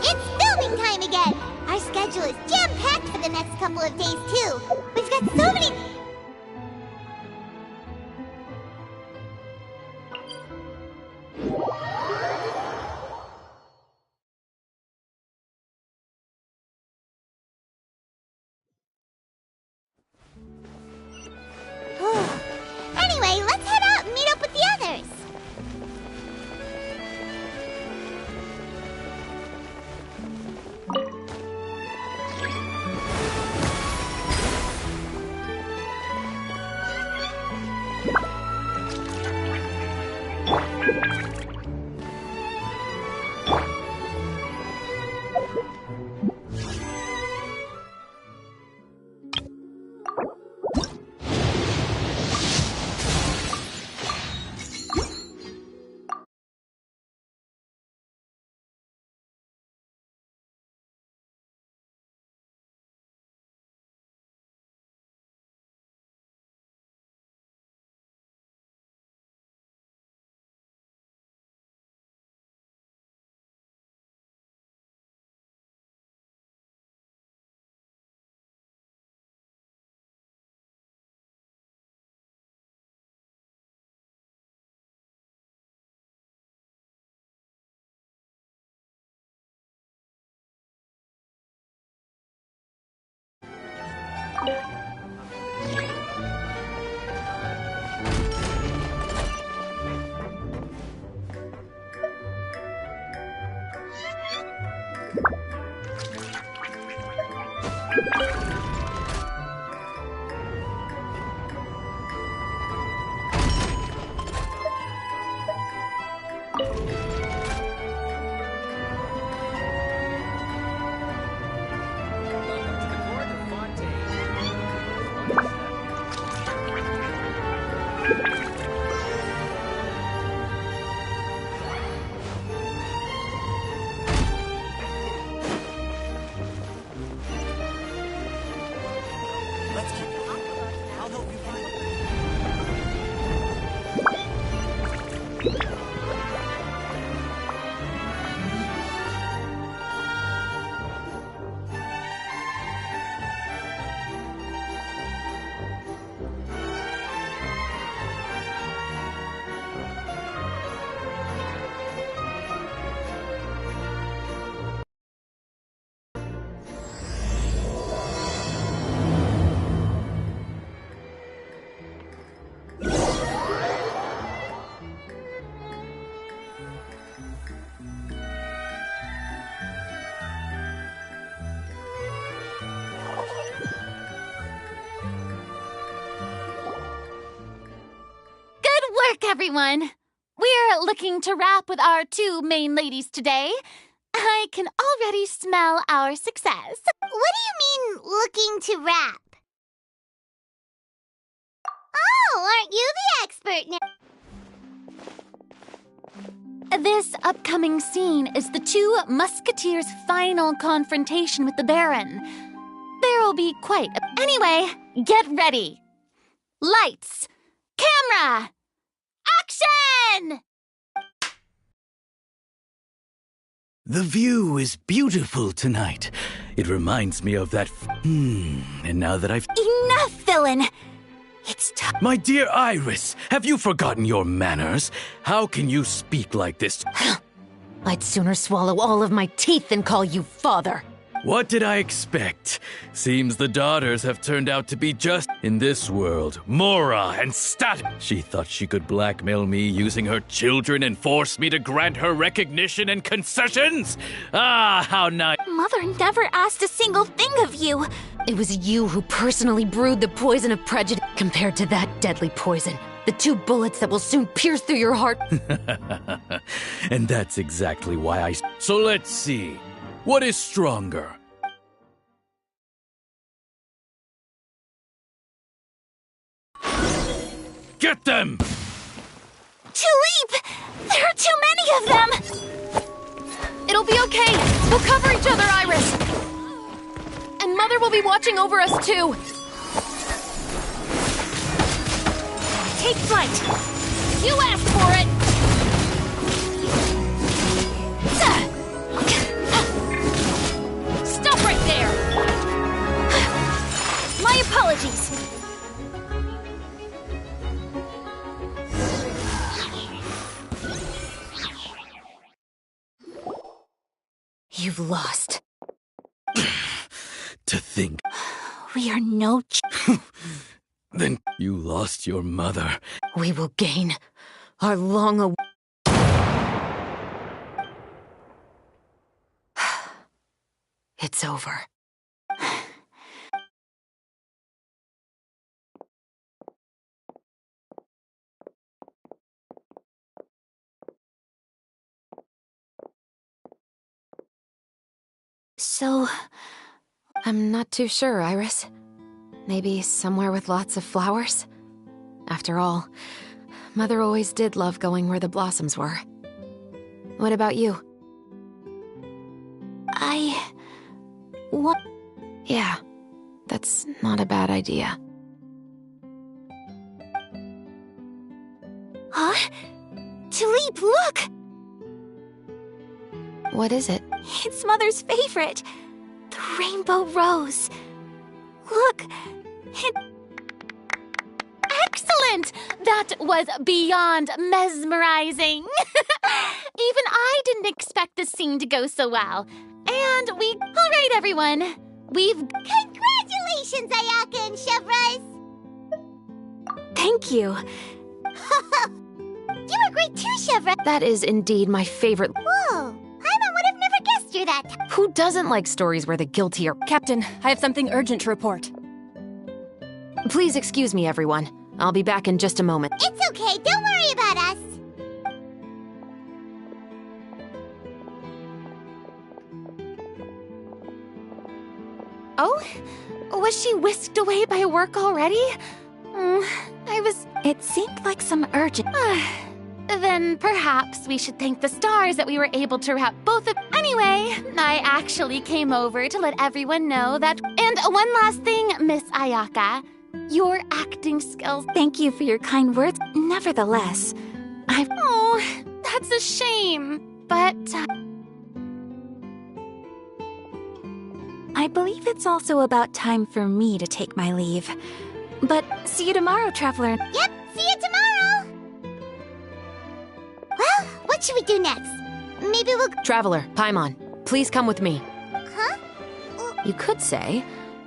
It's filming time again! Our schedule is jam-packed for the next couple of days, too. We've got so many... Anyway, let's head out and meet up with the others. Everyone, we're looking to wrap with our two main ladies today. I can already smell our success. What do you mean, looking to rap? Oh, aren't you the expert now? This upcoming scene is the two musketeers' final confrontation with the Baron. There will be quite a... Anyway, get ready. Lights, camera, action! The view is beautiful tonight. It reminds me of that and now that I've... Enough, villain! It's time. My dear Iris, have you forgotten your manners? How can you speak like this? I'd sooner swallow all of my teeth than call you father. What did I expect? Seems the daughters have turned out to be just in this world. Mora and Stat. She thought she could blackmail me using her children and force me to grant her recognition and concessions? Ah, how nice. Mother never asked a single thing of you. It was you who personally brewed the poison of prejudice. Compared to that deadly poison, the 2 bullets that will soon pierce through your heart. And that's exactly why I... So let's see. What is stronger? Get them! Tulip! There are too many of them! It'll be okay. We'll cover each other, Iris. And Mother will be watching over us, too. Take flight! You asked for it! Stop right there! My apologies! You've lost. To think. We are no Then you lost your mother. We will gain our long It's over. So, I'm not too sure, Iris. Maybe somewhere with lots of flowers? After all, Mother always did love going where the blossoms were. What about you? What? Yeah, that's not a bad idea. Huh? Tulip, look! What is it? It's Mother's favorite. The rainbow rose. Look, Excellent! That was beyond mesmerizing. Even I didn't expect this scene to go so well. And all right, everyone. Congratulations, Ayaka and Chevrolet! Thank you. You were great too, Chevrolet! That is indeed my favorite. Whoa! Paimon would have never guessed you're that. Who doesn't like stories where the guilty are... Captain, I have something urgent to report. Please excuse me, everyone. I'll be back in just a moment. It's okay, don't worry about us. Oh? Was she whisked away by work already? It seemed like some urgent... Then perhaps we should thank the stars that we were able to route both of... Anyway, I actually came over to let everyone know that... And one last thing, Miss Ayaka. Your acting skills... Thank you for your kind words. Nevertheless, Oh, that's a shame. But... I believe it's also about time for me to take my leave. But see you tomorrow, Traveler. Yep, see you tomorrow! Well, what should we do next? Maybe we'll... Traveler, Paimon, please come with me. Huh? You could say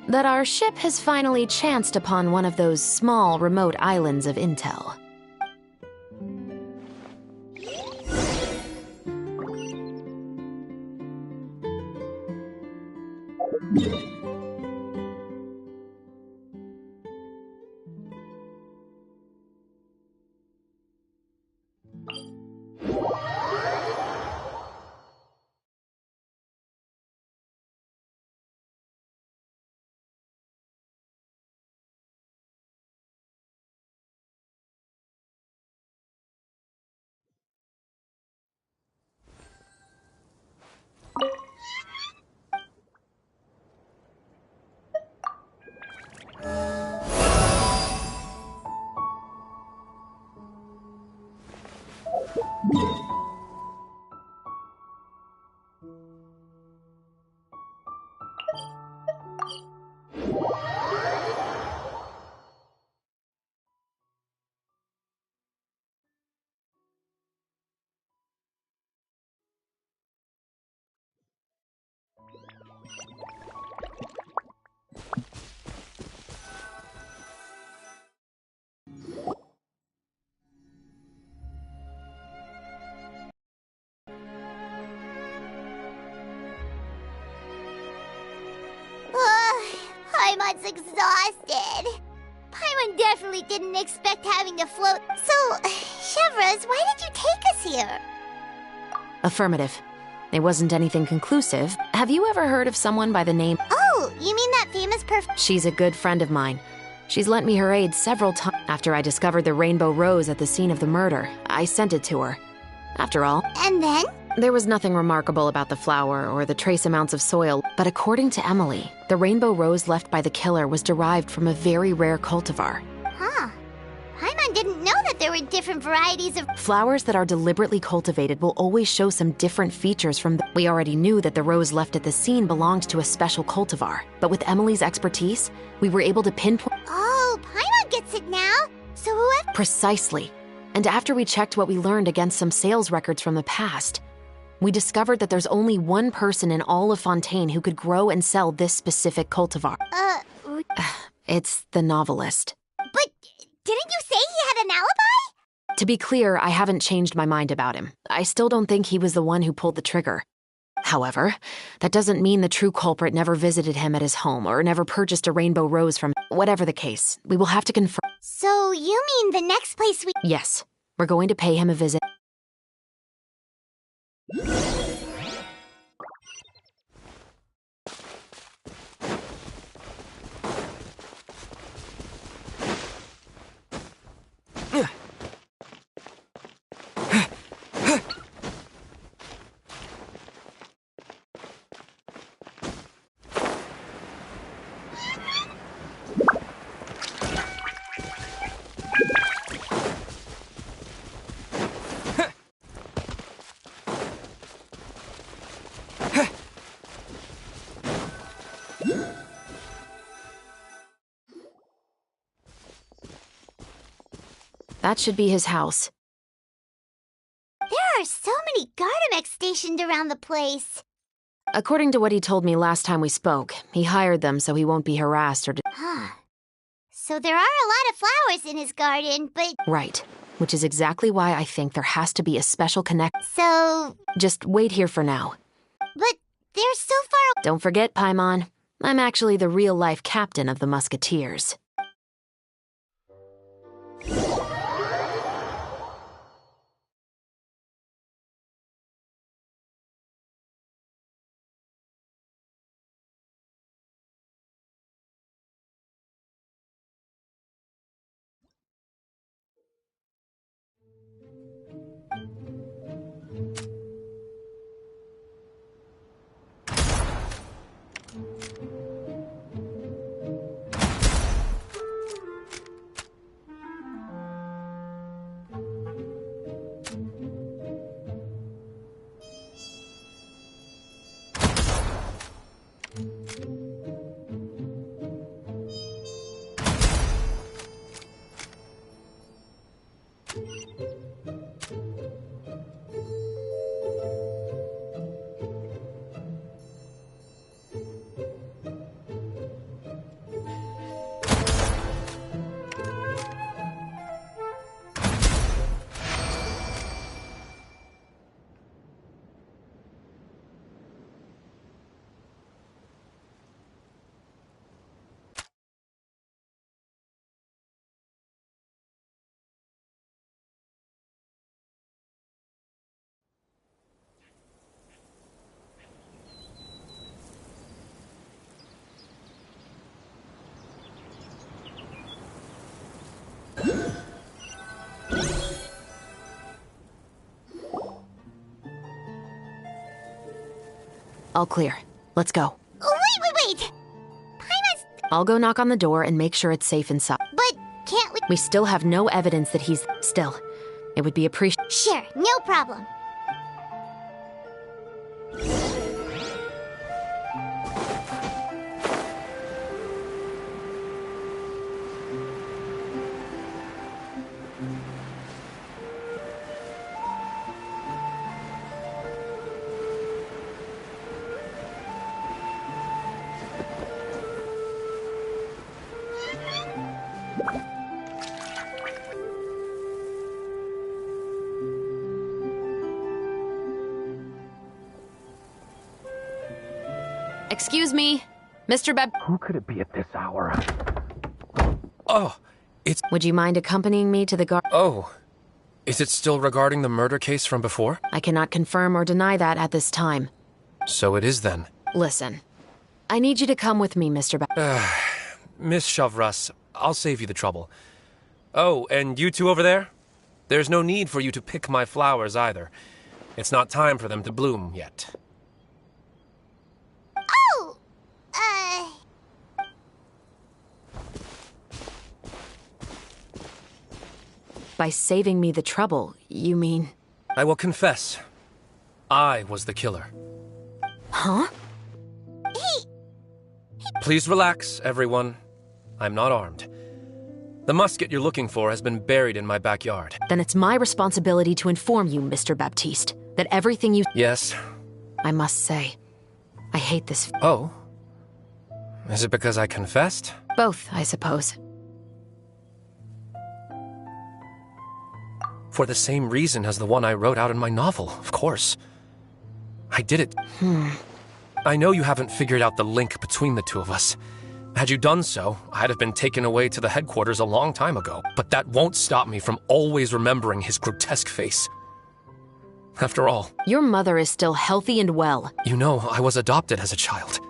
that our ship has finally chanced upon one of those small, remote islands of intel. Paimon's exhausted. Paimon definitely didn't expect having to float. So, Chevreuse, why did you take us here? Affirmative. It wasn't anything conclusive. Have you ever heard of someone by the name... Oh, you mean that famous She's a good friend of mine. She's lent me her aid several times. After I discovered the rainbow rose at the scene of the murder, I sent it to her. After all... And then? There was nothing remarkable about the flower or the trace amounts of soil, but according to Emily, the rainbow rose left by the killer was derived from a very rare cultivar. Huh. Paimon didn't know that there were different varieties of... Flowers that are deliberately cultivated will always show some different features from the... We already knew that the rose left at the scene belonged to a special cultivar, but with Emily's expertise, we were able to pinpoint... Oh, Paimon gets it now? So whoever... Precisely. And after we checked what we learned against some sales records from the past, we discovered that there's only one person in all of Fontaine who could grow and sell this specific cultivar. It's the novelist. But didn't you say he had an alibi? To be clear, I haven't changed my mind about him. I still don't think he was the one who pulled the trigger. However, that doesn't mean the true culprit never visited him at his home or never purchased a rainbow rose from... Whatever the case, we will have to confirm... So you mean the next place we... Yes, we're going to pay him a visit. That should be his house. There are so many Gardamex stationed around the place. According to what he told me last time we spoke, he hired them so he won't be harassed or... Huh. So there are a lot of flowers in his garden, but... Right. Which is exactly why I think there has to be a special connect... So... Just wait here for now. But they're so far... Don't forget, Paimon. I'm actually the real-life captain of the Musketeers. All clear. Let's go. Oh, wait! Paimon's... I'll go knock on the door and make sure it's safe inside. But can't we... We still have no evidence that he's... Still, it would be appreciated... Sure, no problem. Excuse me. Mr. Who could it be at this hour? Oh, Would you mind accompanying me to the guard? Oh. Is it still regarding the murder case from before? I cannot confirm or deny that at this time. So it is then. Listen, I need you to come with me, Mr. Miss Shavras, I'll save you the trouble. Oh, and you two over there? There's no need for you to pick my flowers either. It's not time for them to bloom yet. Oh! By saving me the trouble, you mean... I will confess. I was the killer. Huh? Please relax, everyone. I'm not armed. The musket you're looking for has been buried in my backyard. Then it's my responsibility to inform you, Mr. Baptiste, that everything you... Yes. I must say, I hate this... Oh? Is it because I confessed? Both, I suppose. For the same reason as the one I wrote out in my novel, of course. I did it. I know you haven't figured out the link between the two of us. Had you done so, I'd have been taken away to the headquarters a long time ago. But that won't stop me from always remembering his grotesque face. After all... Your mother is still healthy and well. You know, I was adopted as a child.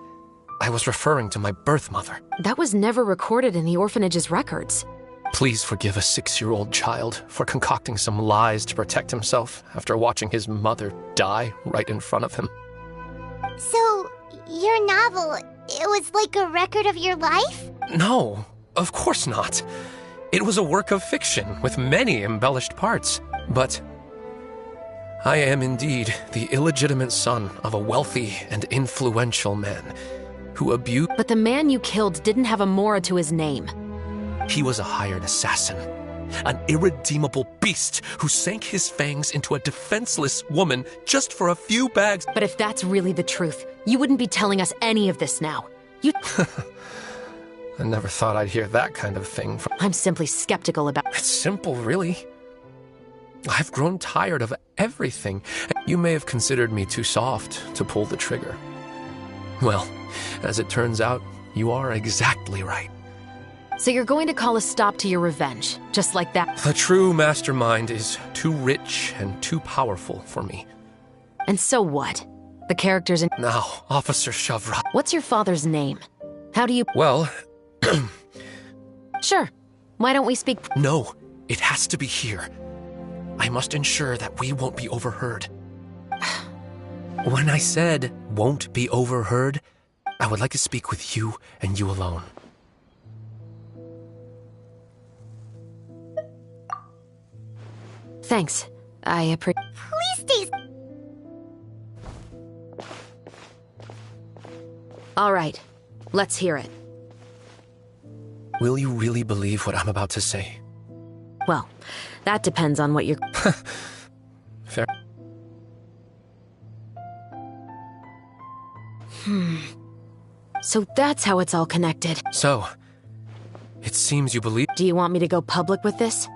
I was referring to my birth mother. That was never recorded in the orphanage's records. Please forgive a 6-year-old child for concocting some lies to protect himself after watching his mother die right in front of him. So, your novel, it was like a record of your life? No, of course not. It was a work of fiction with many embellished parts. But I am indeed the illegitimate son of a wealthy and influential man who abused... But the man you killed didn't have a Mora to his name. He was a hired assassin, an irredeemable beast who sank his fangs into a defenseless woman just for a few bags. But if that's really the truth, you wouldn't be telling us any of this now. You... I never thought I'd hear that kind of thing from... I'm simply skeptical about... It's simple, really. I've grown tired of everything. You may have considered me too soft to pull the trigger. Well, as it turns out, you are exactly right. So you're going to call a stop to your revenge, just like that? The true mastermind is too rich and too powerful for me. And so what? The characters in... Now, Officer Shavra... What's your father's name? How do you... Well... Sure. Why don't we speak... No, it has to be here. I must ensure that we won't be overheard. When I said won't be overheard, I would like to speak with you and you alone. Thanks. I appreciate... Please stay... All right. Let's hear it. Will you really believe what I'm about to say? Well, that depends on what you're... Fair. So that's how it's all connected. So, it seems you believe... Do you want me to go public with this?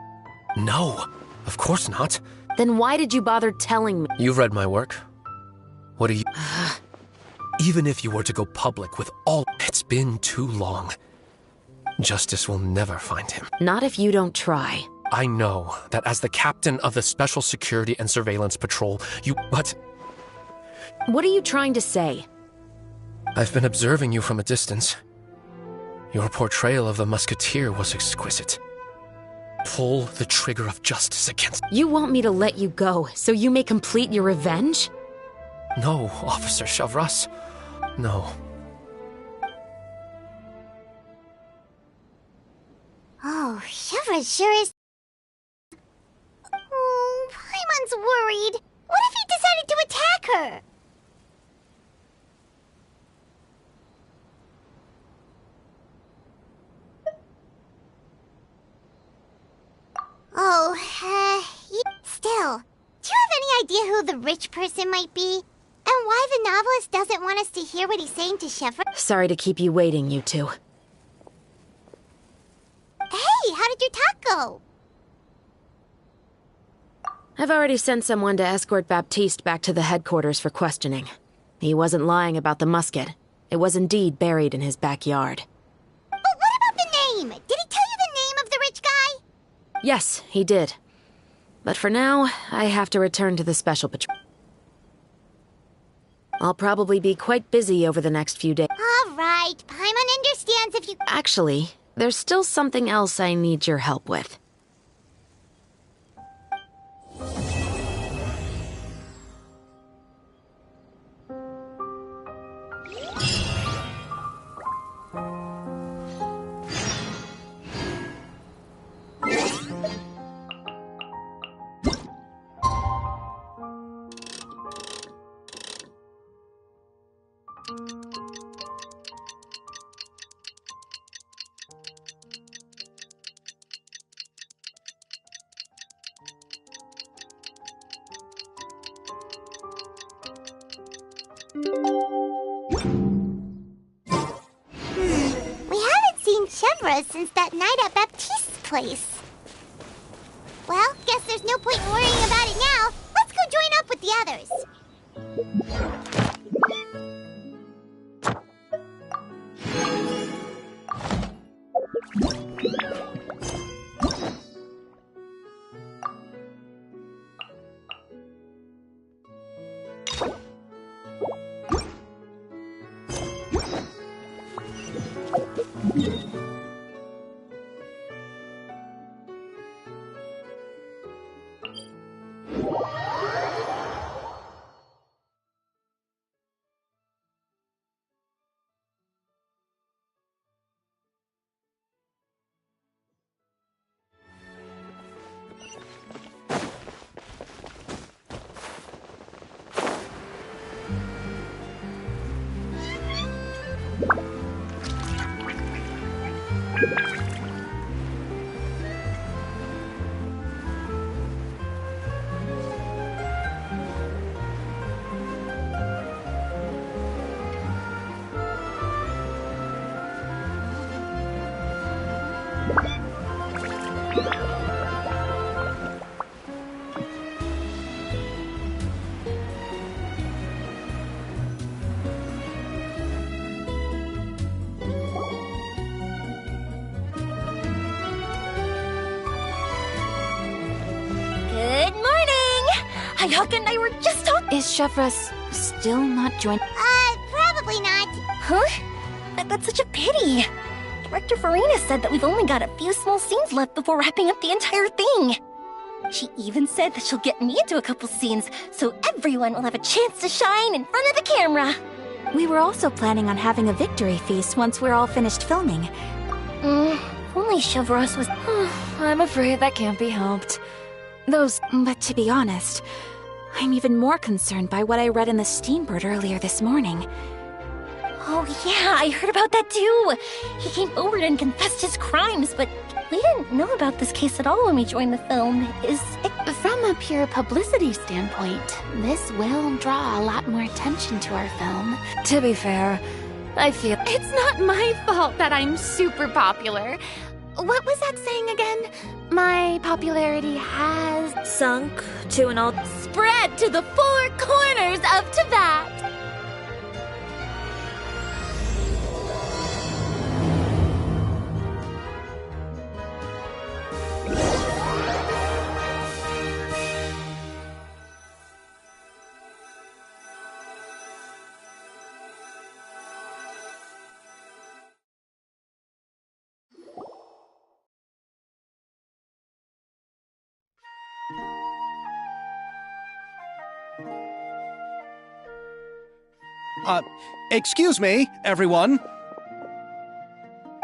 No, of course not. Then why did you bother telling me? You've read my work. What do you... Even if you were to go public with all... It's been too long. Justice will never find him. Not if you don't try. I know that as the captain of the Special Security and Surveillance Patrol, you... But... What are you trying to say? I've been observing you from a distance. Your portrayal of the Musketeer was exquisite. Pull the trigger of justice against... You want me to let you go so you may complete your revenge? No, Officer Shavras. No. Oh, Shiva sure is... Oh, Paimon's worried. What if he decided to attack her? Oh, still, do you have any idea who the rich person might be? And why the novelist doesn't want us to hear what he's saying to Shiva? Sorry to keep you waiting, you two. Hey, how did your talk go? I've already sent someone to escort Baptiste back to the headquarters for questioning. He wasn't lying about the musket. It was indeed buried in his backyard. But what about the name? Did he tell you the name of the rich guy? Yes, he did. But for now, I have to return to the special patrol. I'll probably be quite busy over the next few days. All right, Paimon understands if you... Actually, there's still something else I need your help with. We haven't seen Chevra since that night at Baptiste's place. Well, guess there's no point in worrying about it now. Let's go join up with the others. Good morning! Hayaka and I were just talking. Is Chevra still not joining? Probably not. Huh? That's such a pity. Director Farina said that we've only got a few small scenes left before wrapping up the entire thing. She even said that she'll get me into a couple scenes, so everyone will have a chance to shine in front of the camera. We were also planning on having a victory feast once we're all finished filming. If only Chevros was... I'm afraid that can't be helped. But to be honest, I'm even more concerned by what I read in the Steambird earlier this morning. Oh yeah, I heard about that too. He came over and confessed his crimes, but we didn't know about this case at all when we joined the film. From a pure publicity standpoint, this will draw a lot more attention to our film. To be fair, I feel It's not my fault that I'm super popular. What was that saying again? My popularity has sunk to an old... spread to the four corners of Tibet. Excuse me, everyone.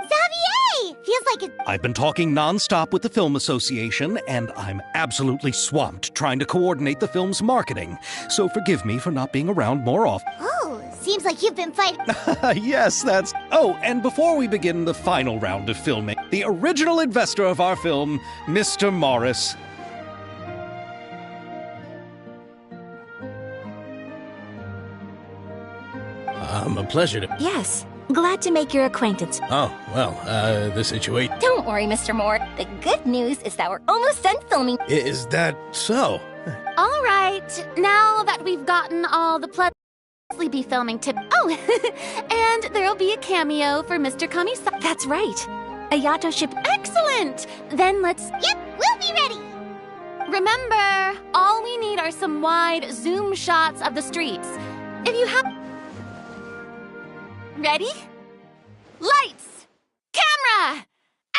Xavier! Feels like it... I've been talking non-stop with the Film Association, and I'm absolutely swamped trying to coordinate the film's marketing. So forgive me for not being around more often. Oh, seems like you've been fighting... Yes, that's... Oh, and before we begin the final round of filming, the original investor of our film, Mr. Morris. A pleasure to... Yes, glad to make your acquaintance. Oh, well, the situation... Don't worry, Mr. Moore. The good news is that we're almost done filming. Is that so? All right, now that we've gotten all the be filming tip. Oh, and there'll be a cameo for Mr. Kamisa. That's right. A Yato ship. Excellent! Then let's. Yep, we'll be ready. Remember, all we need are some wide zoom shots of the streets. If you have. Ready? Lights! Camera!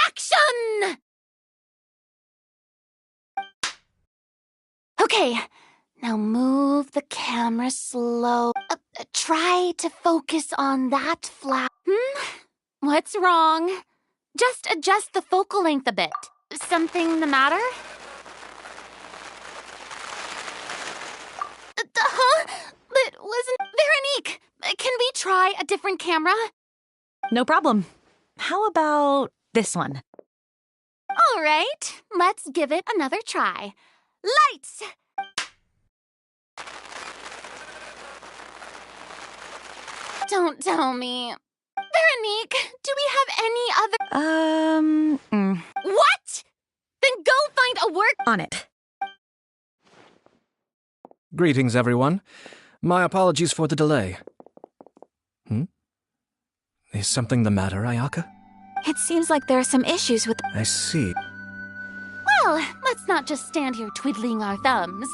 Action! Okay, now move the camera slow. Try to focus on that flower. What's wrong? Just adjust the focal length a bit. Something the matter? Huh? But wasn't... Veronique, can we try a different camera? No problem. How about this one? All right, let's give it another try. Lights! Don't tell me. Veronique, do we have any other... What? Then go find a work... On it. Greetings, everyone. My apologies for the delay. Is something the matter, Ayaka? It seems like there are some issues with... I see. Well, let's not just stand here twiddling our thumbs.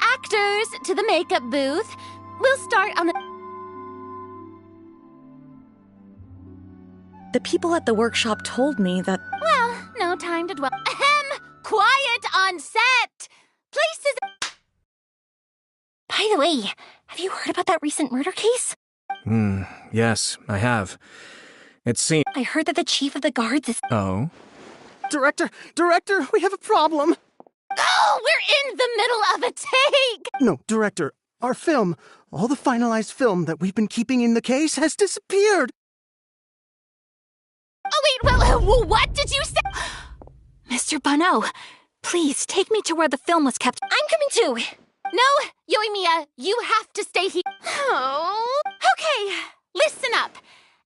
Actors, to the makeup booth. We'll start on the... The people at the workshop told me that... Well, no time to dwell. Ahem! Quiet on set! Places... By the way, have you heard about that recent murder case? Yes, I have. It seems... I heard that the chief of the guards is... Oh? Director, we have a problem. Oh, we're in the middle of a take! No, Director, our film, all the finalized film that we've been keeping in the case has disappeared. Oh, wait, well, what did you say? Mr. Bono, please take me to where the film was kept. I'm coming too! No, Yoimiya, you have to stay here. Oh. Okay, listen up.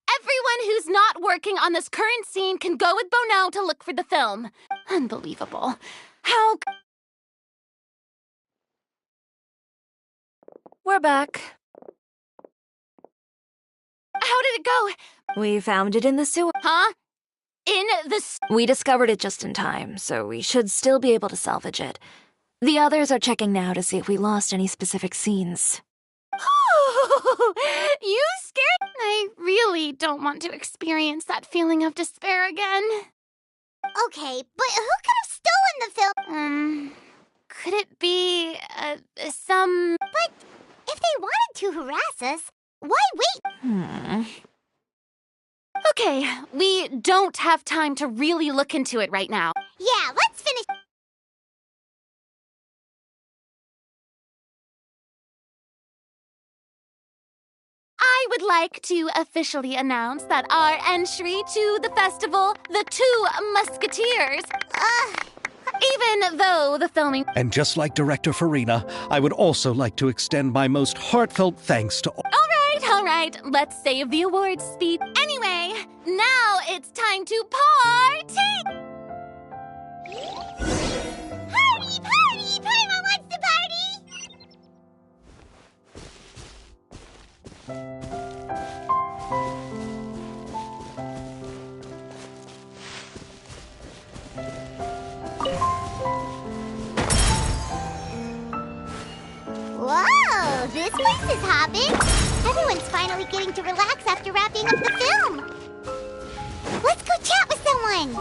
Everyone who's not working on this current scene can go with Bono to look for the film. Unbelievable. How... We're back. How did it go? We found it in the sewer. Huh? In the... We discovered it just in time, so we should still be able to salvage it. The others are checking now to see if we lost any specific scenes. Oh, you scared? I really don't want to experience that feeling of despair again. Okay, but who could have stolen the film? Could it be, some... But if they wanted to harass us, why wait? Okay, we don't have time to really look into it right now. Yeah, let's finish... I would like to officially announce that our entry to the festival, The Two Musketeers, even though the filming... And just like Director Farina, I would also like to extend my most heartfelt thanks to all... All right, let's save the awards speech. Anyway, now it's time to party! Party! Paimon wants to party! Whoa, this place is hopping. Everyone's finally getting to relax after wrapping up the film. Let's go chat with someone.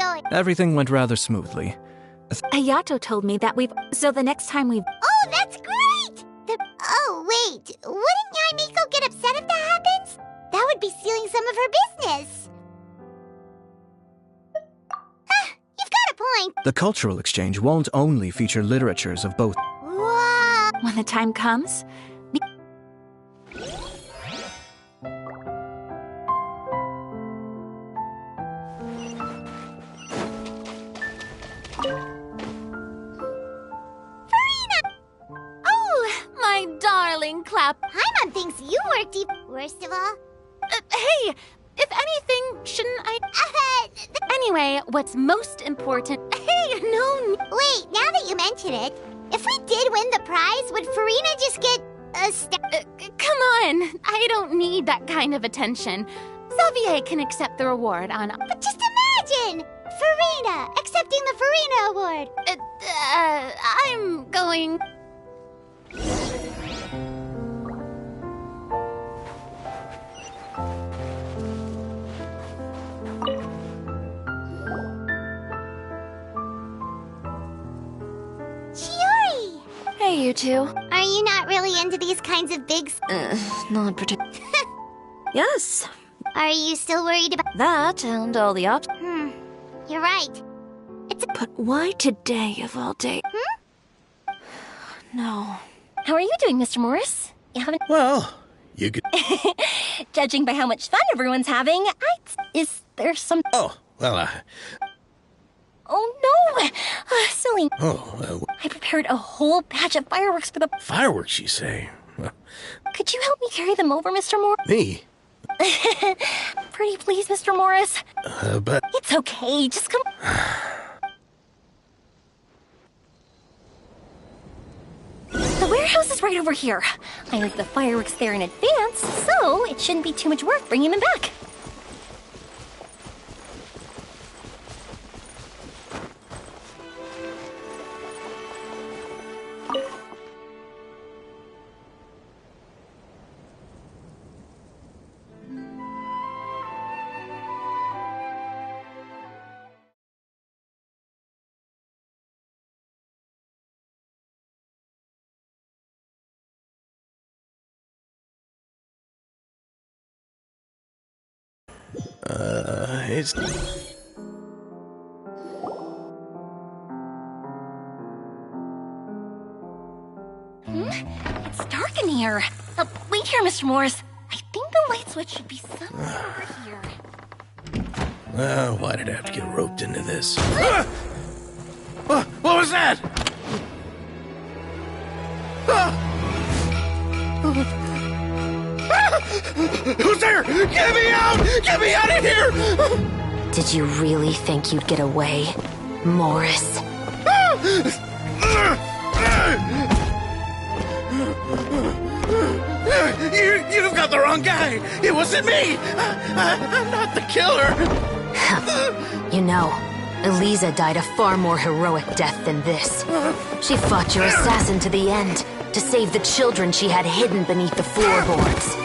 going? Everything went rather smoothly. Ayato told me that so the next time we... Oh, that's great! Oh, wait. Wouldn't Yaimiko get upset if that happens? That would be stealing some of her business. You've got a point. The cultural exchange won't only feature literatures of both. Whoa. When the time comes... My darling clap. Paimon thinks you worked worst of all. Hey, if anything, shouldn't I? Anyway, what's most important? Hey, no. Wait, now that you mention it, if we did win the prize, would Farina just get a come on, I don't need that kind of attention. Xavier can accept the reward on. But just imagine! Farina accepting the Farina Award! I'm going. Chiori! Hey, you two. Are you not really into these kinds of big... Not particular. Yes. Are you still worried about... That and all the ops. You're right. But why today of all days? No. How are you doing, Mr. Morris? You haven't... Well, you could... Judging by how much fun everyone's having, is there some... Oh, well, Oh, no! Silly. Oh, I prepared a whole batch of fireworks for the... Fireworks, you say? Could you help me carry them over, Mr. Morris? Me? Pretty please, Mr. Morris. But... It's okay, just come... The warehouse is right over here. I left the fireworks there in advance, so it shouldn't be too much work bringing them back. It's... It's dark in here. Wait here, Mr. Morris. I think the light switch should be somewhere over here. Why did I have to get roped into this? What was that? Who's there? Get me out! Get me out of here! Did you really think you'd get away, Morris? You've got the wrong guy! It wasn't me! I'm not the killer! You know, Eliza died a far more heroic death than this. She fought your assassin to the end, to save the children she had hidden beneath the floorboards.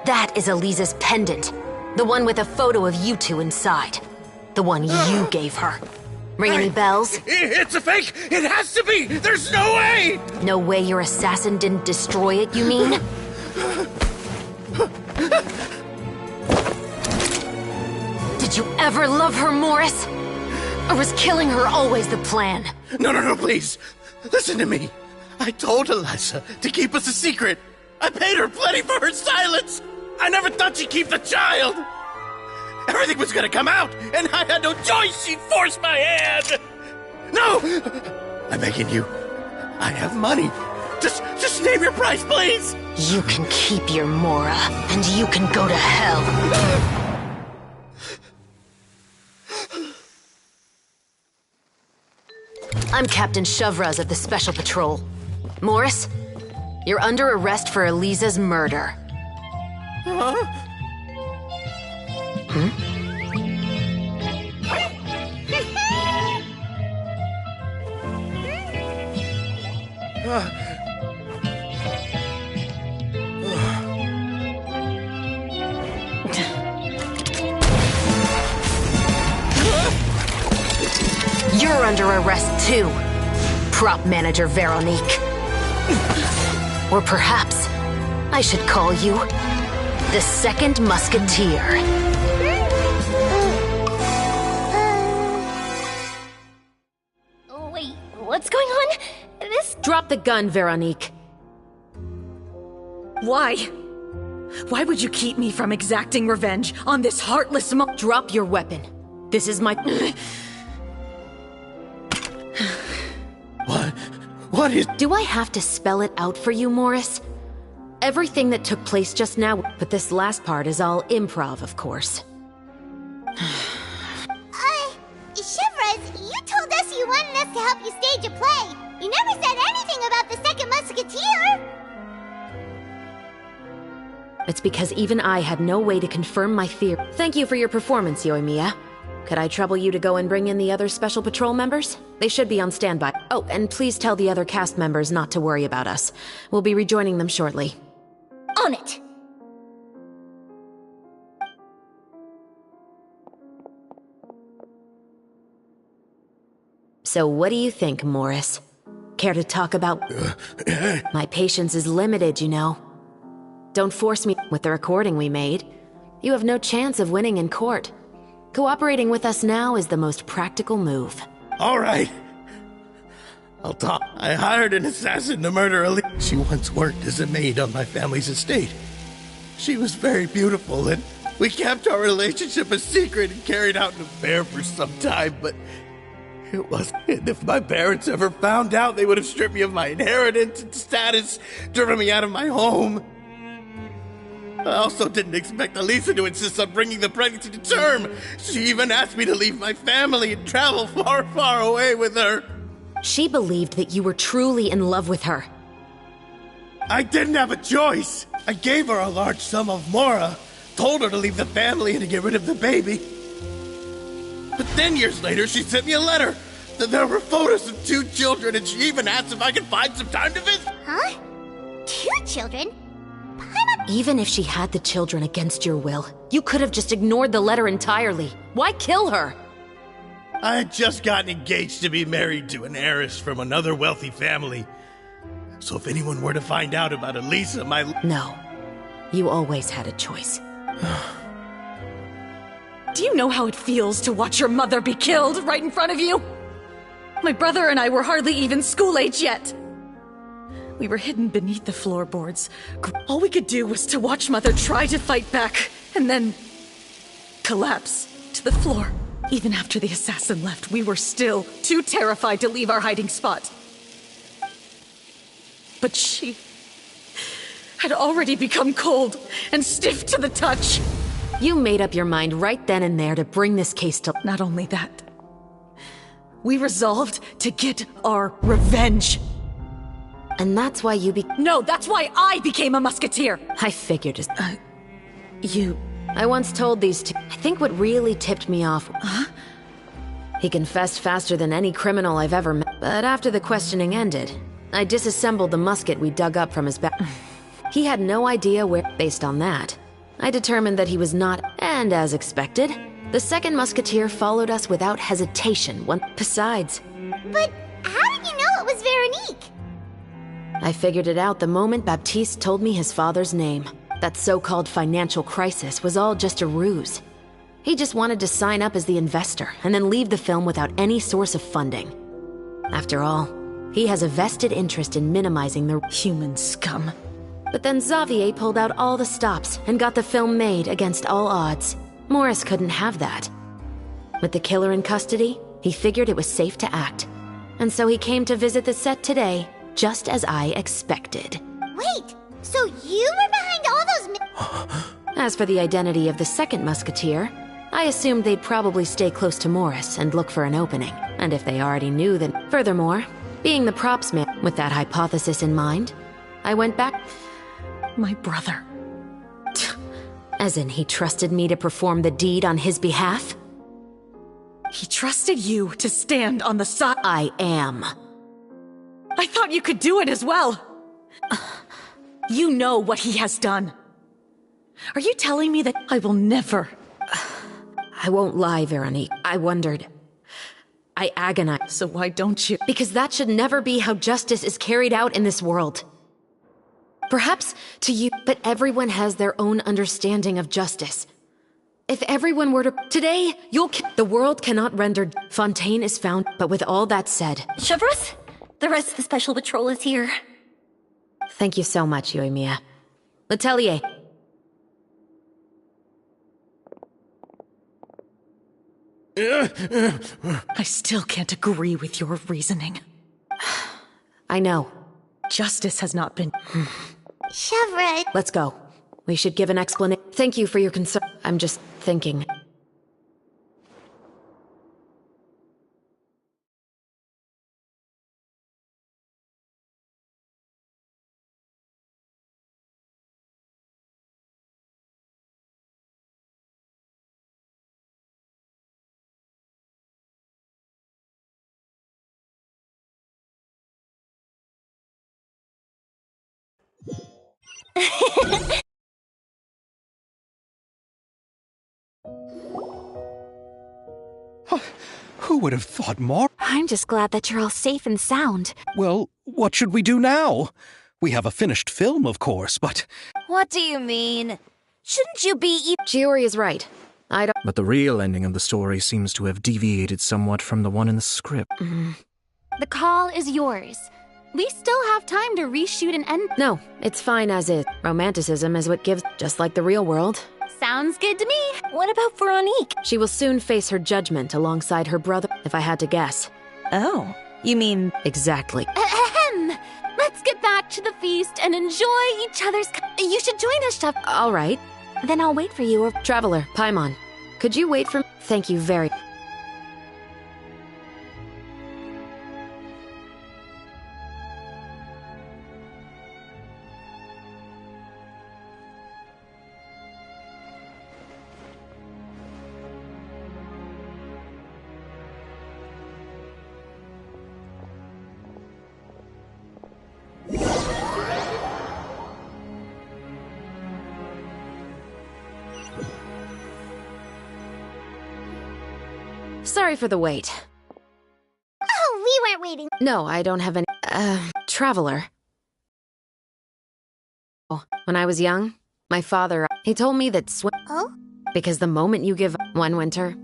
That is Eliza's pendant. The one with a photo of you two inside. The one you gave her. Ring any bells? It's a fake! It has to be! There's no way! No way your assassin didn't destroy it, you mean? Did you ever love her, Morris? Or was killing her always the plan? No, please. Listen to me. I told Eliza to keep us a secret. I paid her plenty for her silence. I never thought she'd keep the child. Everything was gonna come out, and I had no choice. She'd force my hand. No! I'm begging you. I have money. Just name your price, please. You can keep your Mora, and you can go to hell. I'm Captain Shovraz of the Special Patrol. Morris, you're under arrest for Eliza's murder. under arrest too, prop manager Veronique. Or perhaps I should call you the Second Musketeer. Wait, what's going on? Drop the gun, Veronique. Why? Why would you keep me from exacting revenge on this heartless Drop your weapon. This is my... What is... Do I have to spell it out for you, Morris? Everything that took place just now, but this last part is all improv, of course. Chevrolet, you told us you wanted us to help you stage a play. You never said anything about the Second Musketeer. It's because even I had no way to confirm my fear. Thank you for your performance, Yoimiya. Could I trouble you to go and bring in the other Special Patrol members? They should be on standby. Oh, and please tell the other cast members not to worry about us. We'll be rejoining them shortly. On it! So what do you think, Morris? Care to talk about... My patience is limited, you know. Don't force me with the recording we made. You have no chance of winning in court. Cooperating with us now is the most practical move. All right. I'll talk. I hired an assassin to murder Elise. She once worked as a maid on my family's estate. She was very beautiful, and we kept our relationship a secret and carried out an affair for some time, but it was... And if my parents ever found out, they would have stripped me of my inheritance and status, driven me out of my home. I also didn't expect Elisa to insist on bringing the pregnancy to term. She even asked me to leave my family and travel far, far away with her. She believed that you were truly in love with her. I didn't have a choice. I gave her a large sum of mora, told her to leave the family and to get rid of the baby. But then years later, she sent me a letter. There were photos of 2 children, and she even asked if I could find some time to visit. Huh? 2 children? Even if she had the children against your will, you could have just ignored the letter entirely. Why kill her? I had just gotten engaged to be married to an heiress from another wealthy family. So if anyone were to find out about Elisa, No. You always had a choice. Do you know how it feels to watch your mother be killed right in front of you? My brother and I were hardly even school age yet. We were hidden beneath the floorboards. All we could do was to watch Mother try to fight back, and then collapse to the floor. Even after the assassin left, we were still too terrified to leave our hiding spot. But she had already become cold and stiff to the touch. You made up your mind right then and there to bring this case to... Not only that, we resolved to get our revenge. And that's why you No, that's why I became a musketeer! I figured as... You... I once told these two... I think what really tipped me off... Huh? He confessed faster than any criminal I've ever met. But after the questioning ended, I disassembled the musket we dug up from his back. He had no idea where... Based on that, I determined that he was not... And as expected, the Second Musketeer followed us without hesitation. Besides... But how did you know it was Veronique? I figured it out the moment Baptiste told me his father's name. That so-called financial crisis was all just a ruse. He just wanted to sign up as the investor and then leave the film without any source of funding. After all, he has a vested interest in minimizing the human scum. But then Xavier pulled out all the stops and got the film made against all odds. Morris couldn't have that. With the killer in custody, he figured it was safe to act. And so he came to visit the set today, just as I expected. Wait, so you were behind all those... As for the identity of the Second Musketeer, I assumed they'd probably stay close to Morris and look for an opening. And if they already knew, then... Furthermore, being the props man with that hypothesis in mind, I went back... My brother. As in, he trusted me to perform the deed on his behalf? He trusted you to stand on the side... I am. I thought you could do it as well. You know what he has done. Are you telling me that I will never... I won't lie, Veronique. I I agonize. So why don't you? Because that should never be how justice is carried out in this world. Perhaps to you, but everyone has their own understanding of justice. If everyone were to... Today, the world cannot render... Fontaine is found, but with all that said... Chevreuse? The rest of the Special Patrol is here. Thank you so much, Yoimiya. Letelier. I still can't agree with your reasoning. I know. Justice has not been... Chevreuse. Let's go. We should give an explanation. Thank you for your concern. I'm just thinking. Who would have thought more? I'm just glad that you're all safe and sound. Well, what should we do now? We have a finished film, of course, but... What do you mean? Shouldn't you be Chiori is right. I don't... But the real ending of the story seems to have deviated somewhat from the one in the script. The call is yours. We still have time to reshoot and end. No, it's fine as is. Romanticism is what gives, just like the real world. Sounds good to me. What about Veronique? She will soon face her judgment alongside her brother, if I had to guess. Oh, you mean... Exactly. Ahem. Let's get back to the feast and enjoy each other's... You should join us, Chef. All right. Then I'll wait for you or... Traveler, Paimon, could you wait for... Thank you very... Sorry for the wait. Oh, we weren't waiting. No, I don't have any... Traveler. When I was young, my father, he told me that Oh? because the moment you give one winter,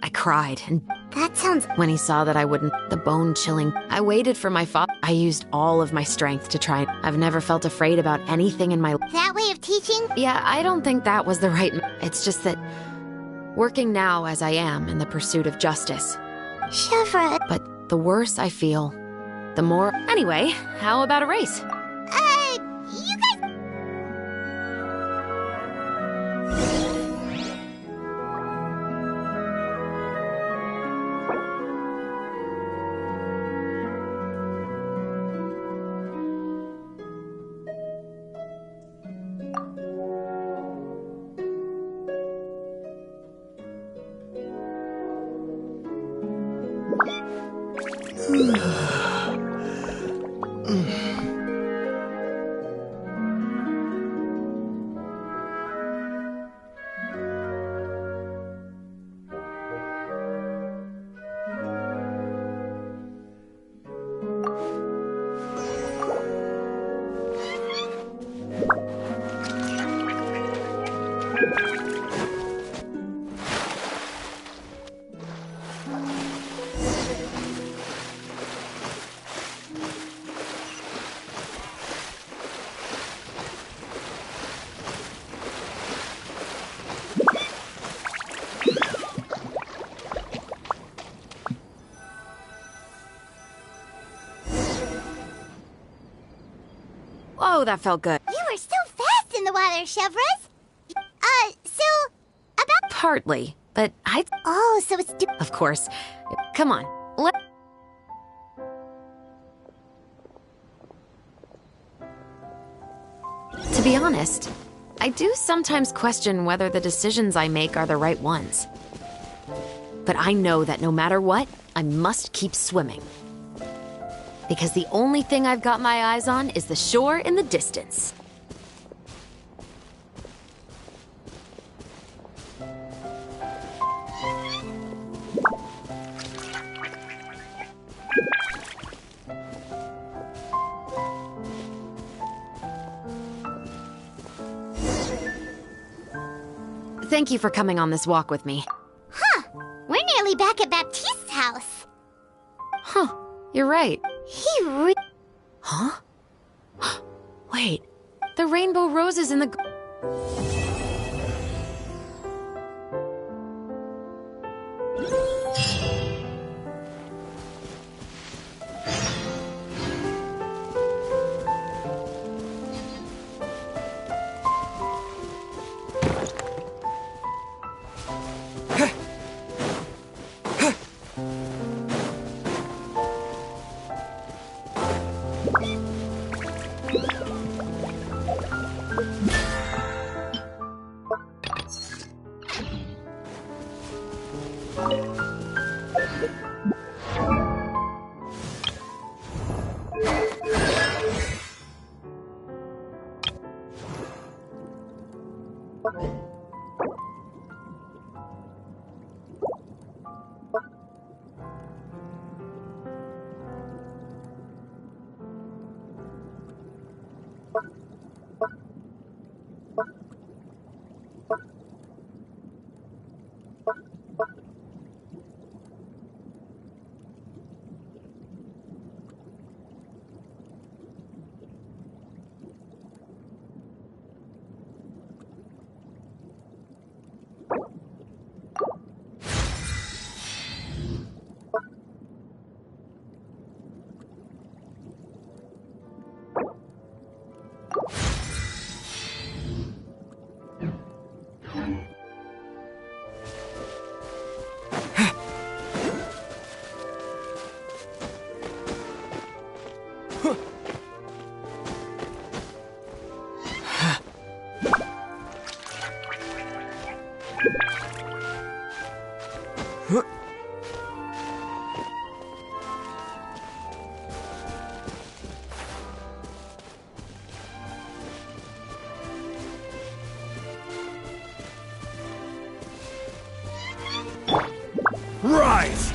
I cried, and That sounds... when he saw that I wouldn't, the bone-chilling, I waited for my father. I used all of my strength to try. I've never felt afraid about anything in my life. That way of teaching? Yeah, I don't think that was the right... It's just that... Working now as I am in the pursuit of justice. Chevreuse. But the worse I feel, the more... Anyway, how about a race? You guys... Oh, that felt good. You were so fast in the water, Chevreuse. So... About... Partly, but I... Oh, so it's... Of course. Come on, let... To be honest, I do sometimes question whether the decisions I make are the right ones. But I know that no matter what, I must keep swimming. Because the only thing I've got my eyes on is the shore in the distance. Thank you for coming on this walk with me. Huh. We're nearly back at Baptiste's house. Huh. You're right. Huh? Wait. The rainbow roses in the... Rise!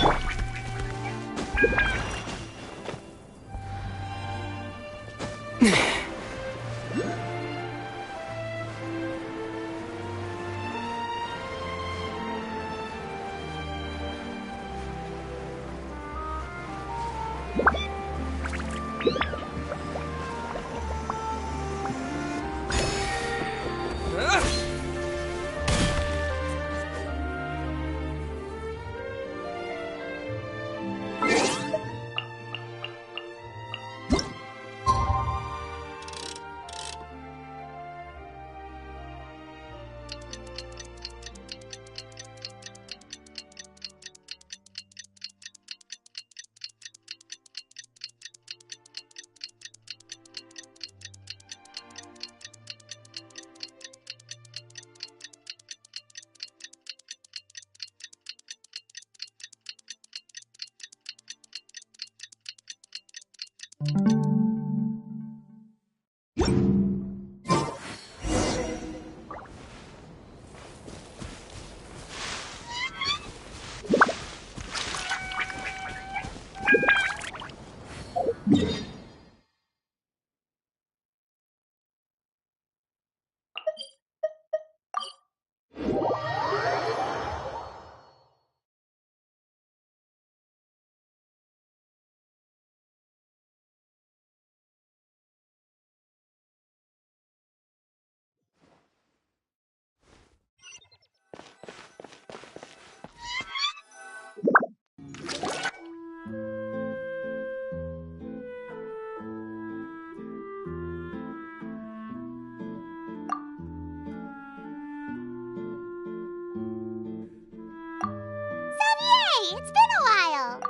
It's been a while.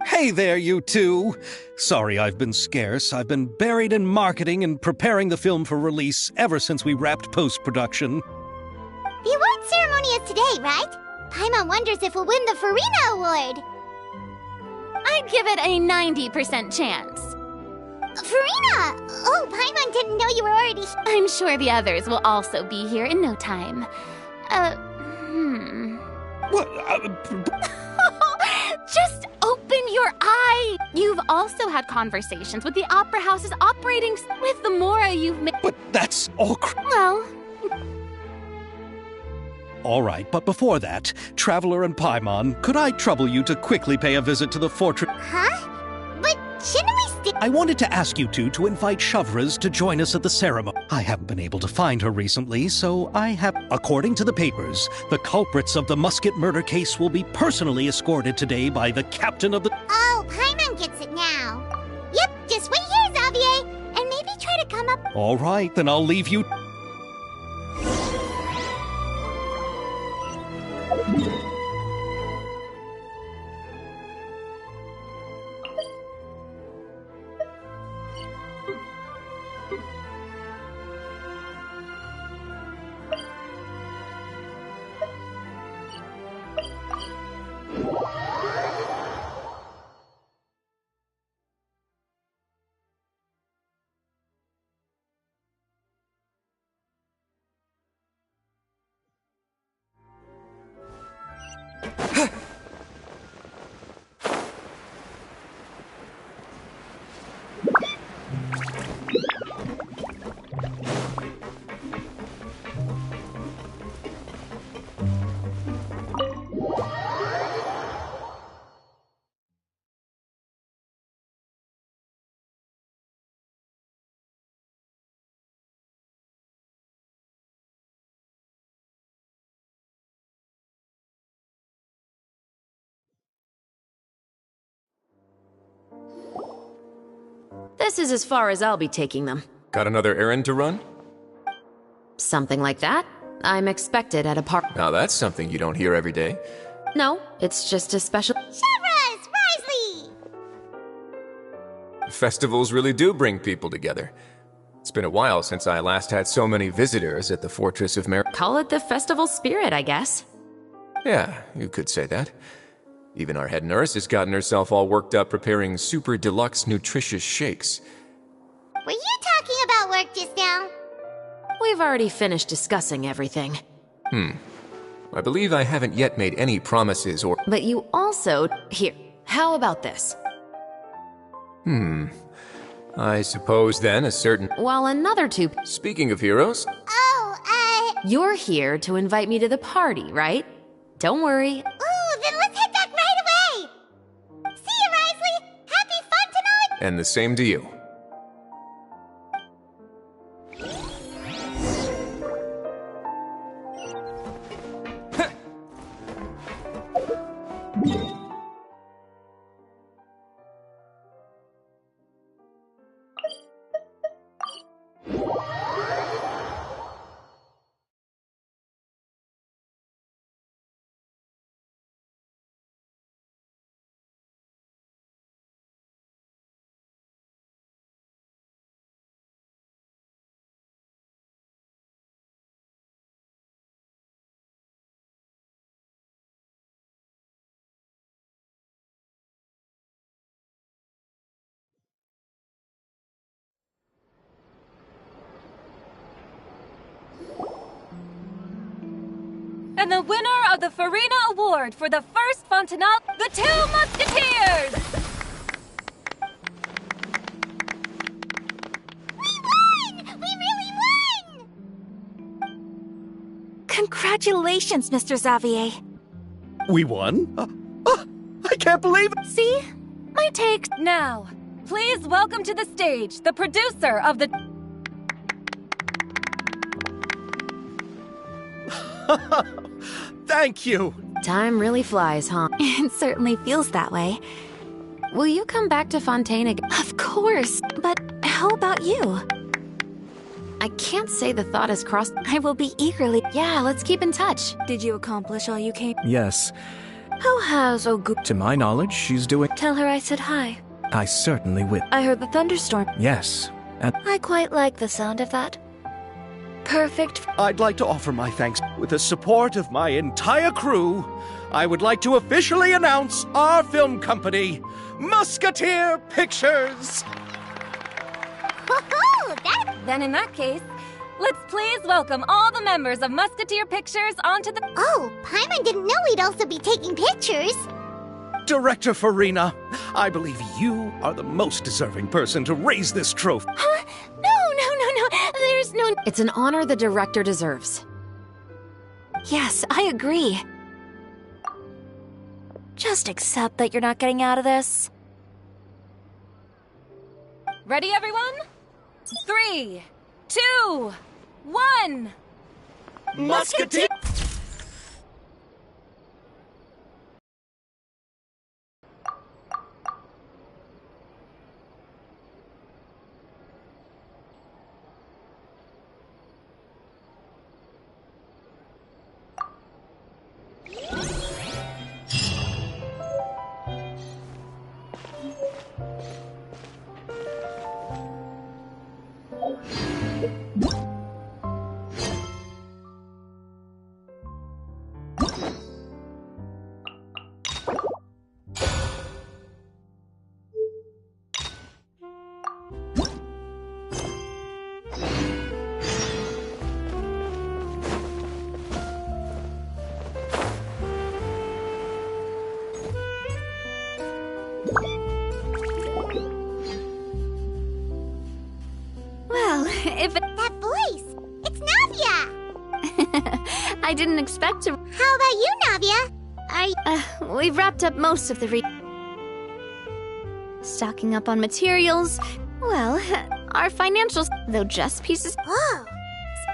Hey there, you two! Sorry I've been scarce. I've been buried in marketing and preparing the film for release ever since we wrapped post-production. The award ceremony is today, right? Paimon wonders if we'll win the Farina Award. I'd give it a 90% chance. Farina! Oh, Paimon didn't know you were already... I'm sure the others will also be here in no time. What? Just open your eye! You've also had conversations with the Opera House's operating with the Mora you've made. But that's all Well, All right, but before that, Traveler and Paimon, could I trouble you to quickly pay a visit to the fortress? Huh? But shouldn't we still... I wanted to ask you two to invite Shavras to join us at the ceremony. I haven't been able to find her recently, so I have... According to the papers, the culprits of the Musket murder case will be personally escorted today by the captain of the... Oh, Paimon gets it now. Yep, just wait here, Xavier, and maybe try to come up... All right, then I'll leave you... This is as far as I'll be taking them. Got another errand to run? Something like that. I'm expected at a park. Now that's something you don't hear every day. No, it's just a special... Shavras! Risley! Festivals really do bring people together. It's been a while since I last had so many visitors at the Fortress of Call it the festival spirit, I guess. Yeah, you could say that. Even our head nurse has gotten herself all worked up preparing super deluxe nutritious shakes. Were you talking about work just now? We've already finished discussing everything. I believe I haven't yet made any promises or... But you also... Here, how about this? I suppose then a certain... While another two... Speaking of heroes... You're here to invite me to the party, right? Don't worry. Ooh, then let's head back right away! See you, Risley! Happy fun tonight! And the same to you. And the winner of the Farina Award for the first Fontenelle, the Two Musketeers! We won! We really won! Congratulations, Mr. Xavier. We won? I can't believe it! See? My take. Now, please welcome to the stage the producer of the... Thank you! Time really flies, huh? It certainly feels that way. Will you come back to Fontaine again? Of course, but how about you? I can't say the thought has crossed... I will be eagerly... Yeah, let's keep in touch. Did you accomplish all you came? Yes. How has Ogu... To my knowledge, she's doing... Tell her I said hi. I certainly will. I heard the thunderstorm. Yes. I quite like the sound of that. Perfect. I'd like to offer my thanks. With the support of my entire crew, I would like to officially announce our film company, Musketeer Pictures! Then in that case, let's please welcome all the members of Musketeer Pictures onto the... Oh, Paimon didn't know we'd also be taking pictures. Director Farina, I believe you are the most deserving person to raise this trophy. Huh? No. There's no... It's an honor the director deserves. Yes, I agree. Just accept that you're not getting out of this. Ready, everyone? 3, 2, 1. Musketeer! Well, if it... That voice! It's Navia! I didn't expect to... How about you, Navia? We've wrapped up most of the stocking up on materials. Well, our financials, though just pieces... Oh!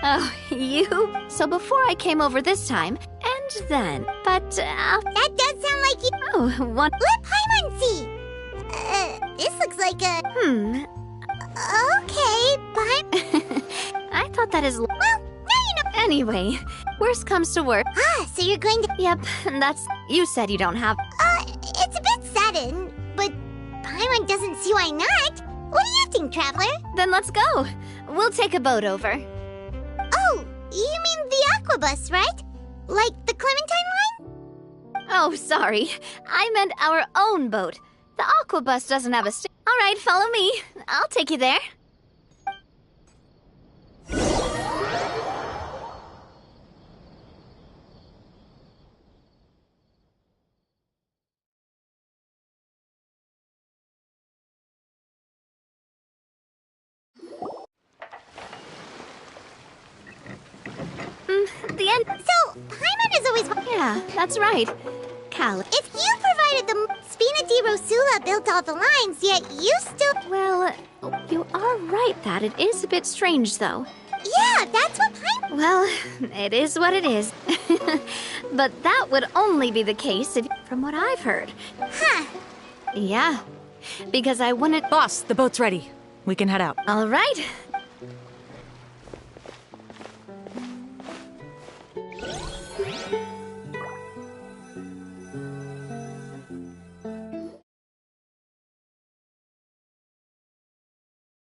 Oh, you? So before I came over this time, and then, but, That does sound like you... Oh, one... Let Paimon see! This looks like a... Okay, but... I thought that is... Well, now you know... Anyway, worst comes to worst. Ah, so you're going to... Yep, that's... You said you don't have... It's a bit sudden, but Paimon doesn't see why not. What do you think, Traveler? Then let's go. We'll take a boat over. Oh, you mean the Aquabus, right? Like the Clementine line? Oh, sorry. I meant our own boat. The Aquabus doesn't have a All right, follow me. I'll take you there. The end. So, Paimon is always... Yeah, that's right. Cal. If you provided the Spina di Rosula built all the lines, yet you still... Well, you are right that it is a bit strange, though. Yeah, that's what Paimon... Well, it is what it is. But that would only be the case if, from what I've heard. Huh. Yeah, because I wouldn't... Boss, the boat's ready. We can head out. All right,